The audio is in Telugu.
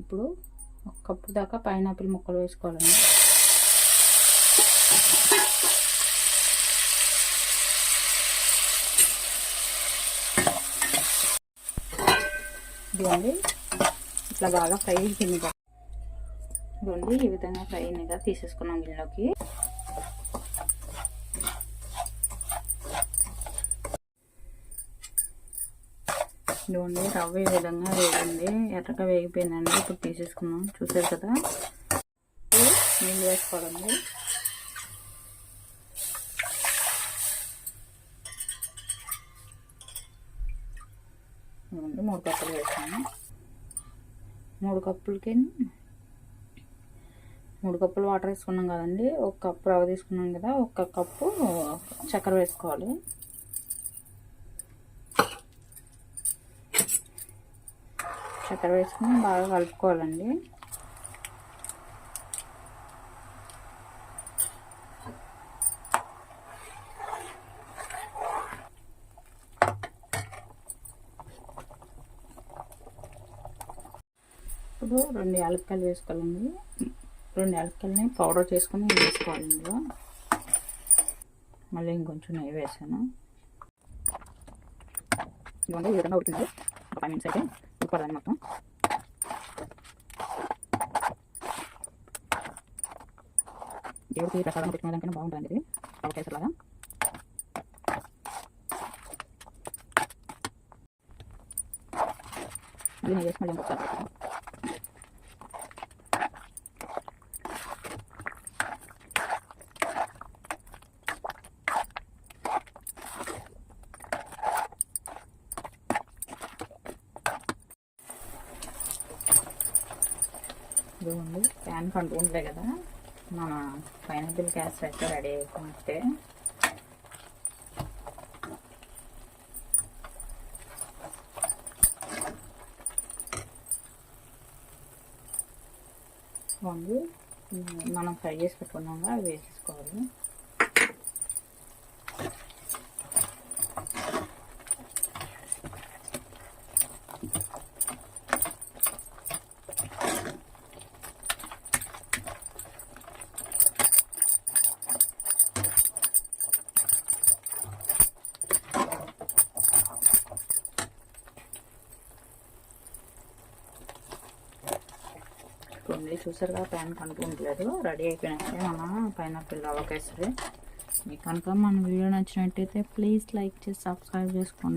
ఇప్పుడు ఒక కప్పు దాకా పైనాపిల్ ముక్కలు వేసుకోవాలండి. ఇదిగోండి ఇట్లా బాగా ఫ్రై అయిపోయింది. ఇదిగోండి ఈ విధంగా ఫ్రై అయినగా తీసేసుకున్నాం గిన్నెలోకి. ఇదిగోండి రవ్వ ఈ విధంగా వేగింది, ఎర్రగా వేగిపోయిందండి. ఇప్పుడు తీసేసుకున్నాం, చూసారు కదా. నీళ్ళు వేసుకోవాలండి. ఇదిగోండి 3 కప్పులు వేసాము. 3 కప్పులకి 3 కప్పులు వాటర్ వేసుకున్నాం కదండి. 1 కప్పు రవ్వ తీసుకున్నాం కదా, 1 కప్పు చక్కెర వేసుకోవాలి. చక్కెర వేసుకుని బాగా కలుపుకోవాలండి. ఇప్పుడు 2 యాలక్కాయలు వేసుకోవాలండి. 2 యాలక్కాయలని పౌడర్ చేసుకొని వేసుకోవాలండి. మళ్ళీ ఇంకొంచెం నెయ్యి వేసాను. ఇదిగోండి ఈ విధంగా ఉడికింది. ఒక 5 మినిట్స్ అయితే ఉడకాలని మొత్తం. దేవుడికి ప్రసాదం పెట్టుకునేదానికైనా బాగుంటుంది ఇది అవకాశలాగా. మళ్ళీ నెయ్యి వేసి మళ్ళీ ఇంకొకసారి పెడతాను. ఇదిగోండి ప్యాన్ కంటుకుంటే కదా, మన పైనాపిల్ క్యాస్ట్ అయితే రెడీ అయిపోయినట్టే. ఇదిగోండి మనం ఫ్రై చేసి పెట్టుకున్నాక అవి వేసేసుకోవాలి. ఓన్లీ చూసారుగా ప్యాన్ కంటుకుంటలేదు, రెడీ అయిపోయినట్టే మన పైనాపిల్ రవ్వ కేసరి. మీకు కనుక మన వీడియో నచ్చినట్టయితే ప్లీజ్ లైక్ చేసి సబ్స్క్రైబ్ చేసుకోండి.